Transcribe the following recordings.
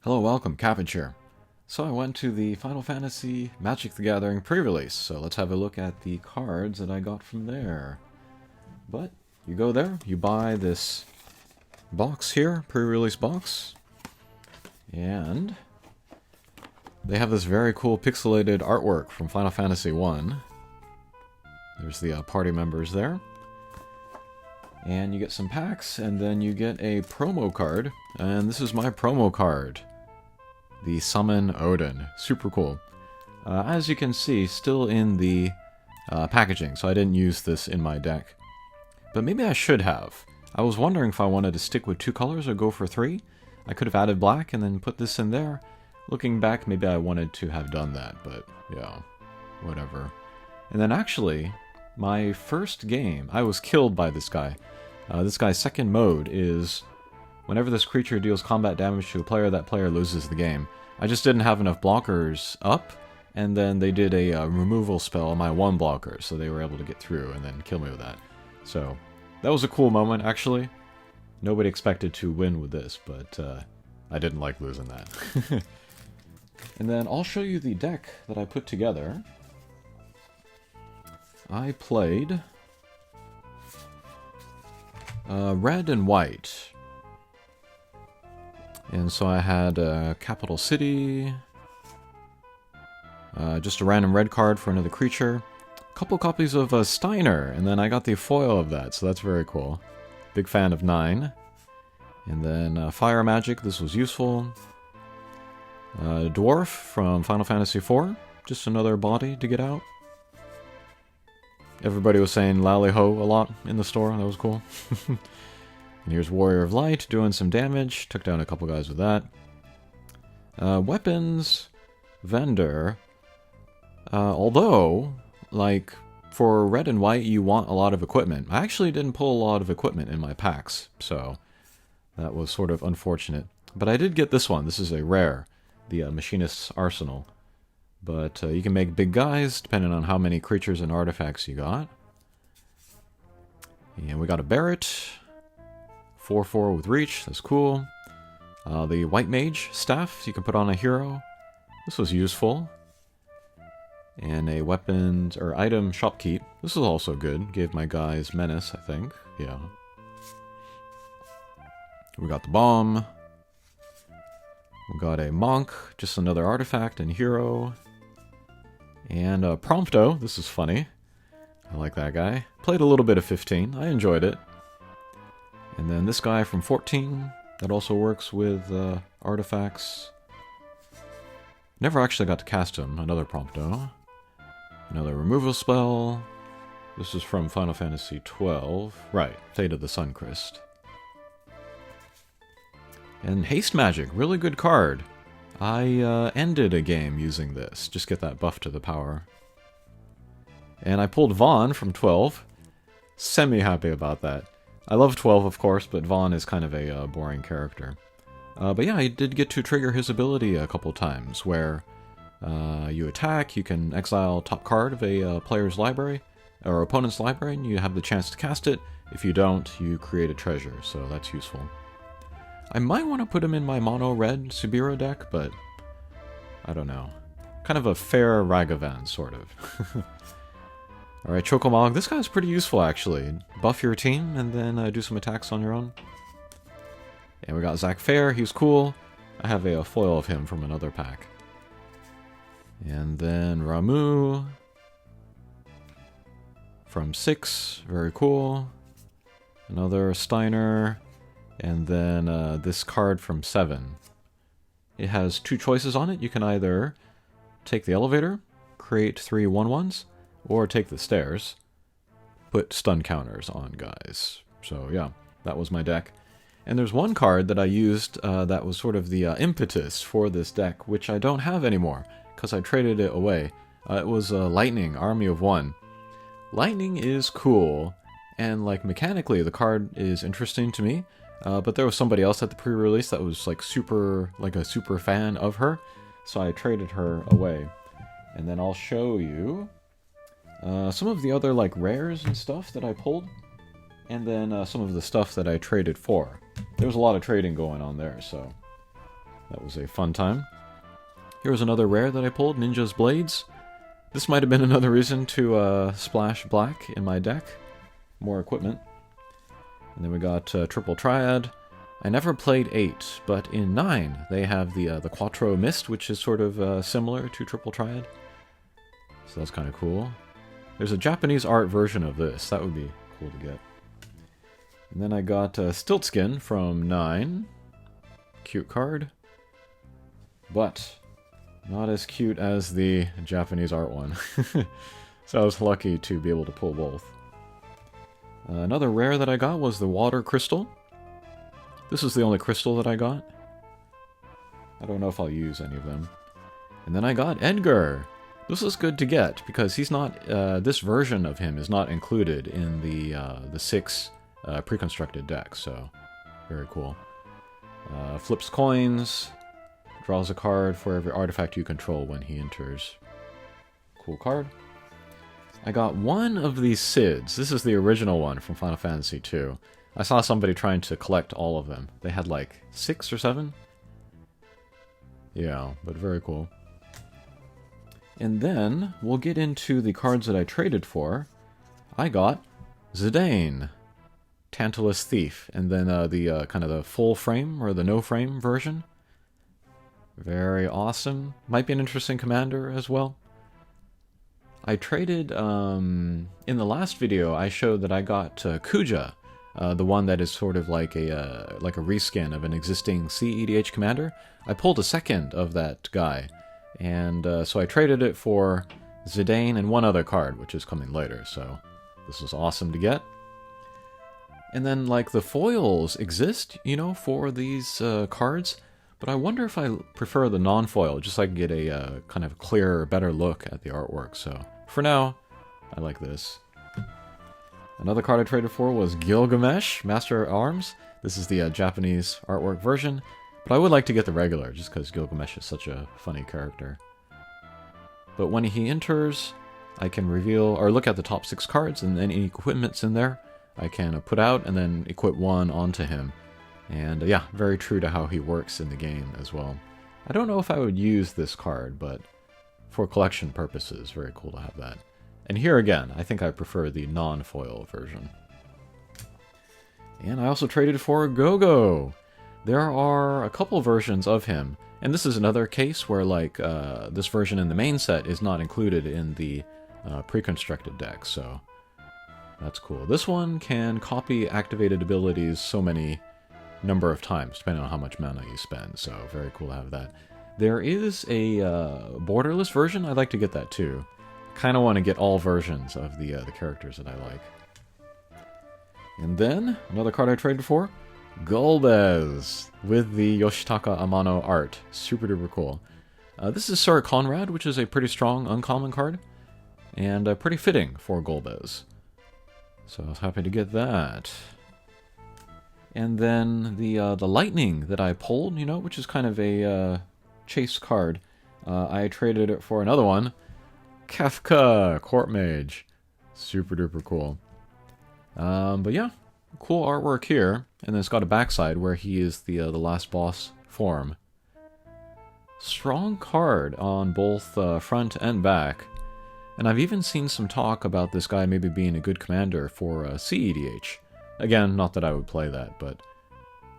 Hello, welcome, Cabbage here. So I went to the Final Fantasy Magic the Gathering pre-release, so let's have a look at the cards that I got from there. But, you go there, you buy this box here, pre-release box, and they have this very cool pixelated artwork from Final Fantasy 1. There's the party members there. And you get some packs, and then you get a promo card, and this is my promo card. The Summon Odin. Super cool. As you can see, still in the packaging, so I didn't use this in my deck. But maybe I should have. I was wondering if I wanted to stick with 2 colors or go for 3. I could have added black and then put this in there. Looking back, maybe I wanted to have done that, but yeah, whatever. And then actually, my first game, I was killed by this guy. This guy's second mode is whenever this creature deals combat damage to a player, that player loses the game. I just didn't have enough blockers up, and then they did a removal spell on my 1 blocker, so they were able to get through and then kill me with that. So, that was a cool moment, actually. Nobody expected to win with this, but I didn't like losing that. And then I'll show you the deck that I put together. I played red and white. And so I had Capital City, just a random red card for another creature, a couple copies of Steiner, and then I got the foil of that, so that's very cool. Big fan of 9. And then Fire Magic, this was useful. Dwarf from Final Fantasy IV, just another body to get out. Everybody was saying Lally-Ho a lot in the store, that was cool. And here's Warrior of Light doing some damage. Took down a couple guys with that. Weapons vendor. Although, like, for red and white, you want a lot of equipment. I actually didn't pull a lot of equipment in my packs, so that was sort of unfortunate. But I did get this one. This is a rare, the Machinist's Arsenal. But you can make big guys, depending on how many creatures and artifacts you got. And we got a Barret. 4/4 with reach, that's cool. The White Mage staff you can put on a hero. This was useful. And a weapons or item shopkeep. This was also good. Gave my guys menace, I think. Yeah. We got the bomb. We got a monk, just another artifact and hero. And Prompto, this is funny. I like that guy. Played a little bit of 15. I enjoyed it. And then this guy from 14, that also works with artifacts. Never actually got to cast him, another Prompto. Another removal spell. This is from Final Fantasy 12. Right, Fate of the Suncrist. And Haste Magic, really good card. I ended a game using this, just get that buff to the power. And I pulled Vaughn from 12. Semi-happy about that. I love 12, of course, but Vaughn is kind of a boring character. But yeah, I did get to trigger his ability a couple times, where you attack, you can exile top card of a player's library, or opponent's library, and you have the chance to cast it. If you don't, you create a treasure, so that's useful. I might want to put him in my mono-red Subira deck, but I don't know. Kind of a fair Ragavan, sort of. Alright, Chocomog, this guy's pretty useful actually. Buff your team and then do some attacks on your own. And we got Zack Fair, he's cool. I have a foil of him from another pack. And then Ramu from 6, very cool. Another Steiner. And then this card from 7. It has 2 choices on it. You can either take the elevator, create 3 1/1s, or take the stairs, put stun counters on guys. So yeah, that was my deck. And there's one card that I used that was sort of the impetus for this deck, which I don't have anymore, because I traded it away. It was Lightning, Army of 1. Lightning is cool, and like mechanically the card is interesting to me, but there was somebody else at the pre-release that was like a super fan of her, so I traded her away. And then I'll show you some of the other like rares and stuff that I pulled, and then some of the stuff that I traded for. There was a lot of trading going on there, so That was a fun time. Here's another rare that I pulled, Ninja's Blades. This might have been another reason to splash black in my deck. More equipment. And then we got Triple Triad. I never played 8, but in 9 they have the Quattro Mist, which is sort of similar to Triple Triad. So that's kind of cool. There's a Japanese art version of this. That would be cool to get. And then I got Stiltskin from 9. Cute card. But not as cute as the Japanese art one. So I was lucky to be able to pull both. Another rare that I got was the Water Crystal. This is the only crystal that I got. I don't know if I'll use any of them. And then I got Edgar. This is good to get because he's not. This version of him is not included in the 6 pre-constructed decks. So very cool. Flips coins. Draws a card for every artifact you control when he enters. Cool card. I got one of these Sids. This is the original one from Final Fantasy II. I saw somebody trying to collect all of them. They had like 6 or 7. Yeah, but very cool. And then we'll get into the cards that I traded for. I got Zidane, Tantalus Thief, and then the kind of the full frame or the no frame version. Very awesome. Might be an interesting commander as well. I traded, in the last video, I showed that I got Kuja, the one that is sort of like a reskin of an existing CEDH commander. I pulled a second of that guy, and so I traded it for Zidane and one other card, which is coming later, so this was awesome to get. And then, like, the foils exist, you know, for these cards, but I wonder if I prefer the non-foil, just so I can get a kind of clearer, better look at the artwork. So, for now, I like this. Another card I traded for was Gilgamesh, Master at Arms. This is the Japanese artwork version, but I would like to get the regular, just because Gilgamesh is such a funny character. But when he enters, I can reveal, or look at the top 6 cards, and any equipment's in there, I can put out and then equip one onto him. And yeah, very true to how he works in the game as well. I don't know if I would use this card, but for collection purposes, very cool to have that. And here again, I think I prefer the non-foil version. And I also traded for Gogo. There are a couple versions of him, and this is another case where like this version in the main set is not included in the pre-constructed deck, so that's cool. This one can copy activated abilities so many number of times, depending on how much mana you spend, so very cool to have that. There is a borderless version. I'd like to get that too. Kind of want to get all versions of the characters that I like. And then, another card I traded for, Golbez, with the Yoshitaka Amano art. Super duper cool. This is Sir Conrad, which is a pretty strong uncommon card, and pretty fitting for Golbez. So I was happy to get that. And then the lightning that I pulled, you know, which is kind of a chase card, I traded it for another one, Kefka, Court Mage. Super duper cool. But yeah, cool artwork here. And then it's got a backside where he is the last boss form. Strong card on both front and back. And I've even seen some talk about this guy maybe being a good commander for CEDH. Again, not that I would play that, but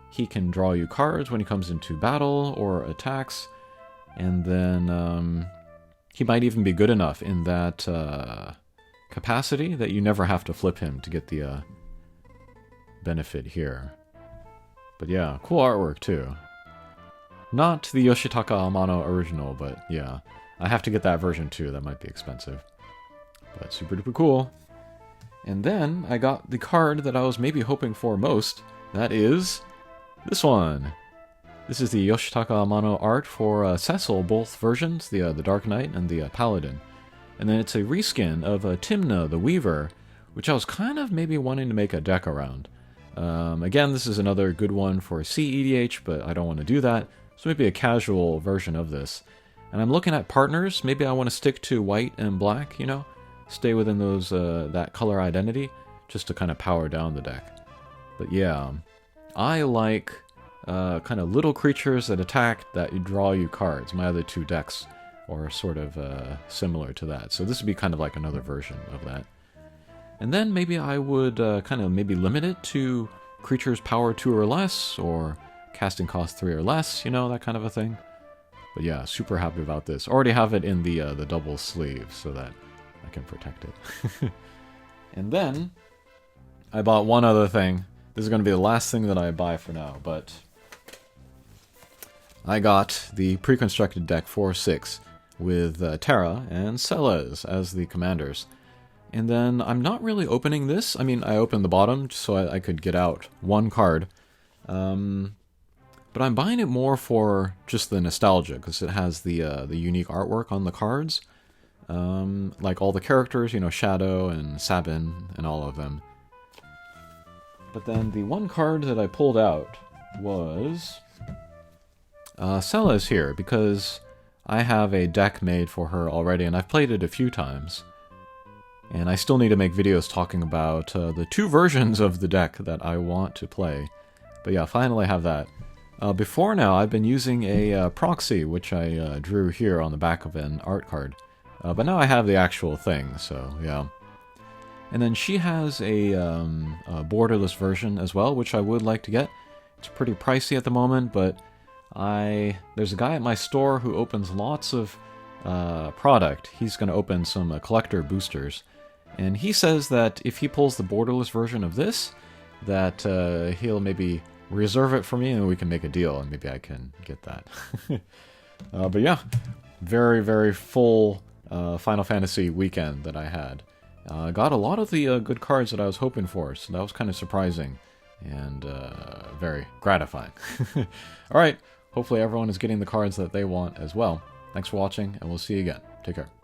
he can draw you cards when he comes into battle or attacks, and then he might even be good enough in that capacity that you never have to flip him to get the benefit here. But yeah, cool artwork too. Not the Yoshitaka Amano original, but yeah, I have to get that version too. That might be expensive, but super duper cool. And then I got the card that I was maybe hoping for most. That is this one. This is the Yoshitaka Amano art for Cecil, both versions, the Dark Knight and the Paladin. And then it's a reskin of Timna, the Weaver, which I was kind of maybe wanting to make a deck around. Again, this is another good one for CEDH, but I don't want to do that. So maybe a casual version of this. And I'm looking at partners. Maybe I want to stick to white and black, you know? Stay within those that color identity, just to kind of power down the deck. But yeah, I like kind of little creatures that attack that you draw you cards. My other two decks are sort of similar to that. So this would be kind of like another version of that. And then maybe I would kind of maybe limit it to creatures power 2 or less, or casting cost 3 or less, you know, that kind of a thing. But yeah, super happy about this. Already have it in the double sleeve so that I can protect it. And then I bought one other thing. This is going to be the last thing that I buy for now, but I got the pre-constructed deck 4-6 with Terra and Celes as the commanders. And then I'm not really opening this. I mean, I opened the bottom so I could get out one card. But I'm buying it more for just the nostalgia, because it has the unique artwork on the cards. Like all the characters, you know, Shadow and Sabin and all of them. But then the one card that I pulled out was Celes here, because I have a deck made for her already, and I've played it a few times. And I still need to make videos talking about the 2 versions of the deck that I want to play. But yeah, finally have that. Before now, I've been using a proxy, which I drew here on the back of an art card. But now I have the actual thing, so yeah. And then she has a borderless version as well, which I would like to get. It's pretty pricey at the moment, but there's a guy at my store who opens lots of product. He's going to open some collector boosters. And he says that if he pulls the borderless version of this, that he'll maybe reserve it for me and we can make a deal, and maybe I can get that. But yeah, very, very full Final Fantasy weekend that I had. Got a lot of the good cards that I was hoping for, so that was kind of surprising and very gratifying. Alright, hopefully everyone is getting the cards that they want as well. Thanks for watching, and we'll see you again. Take care.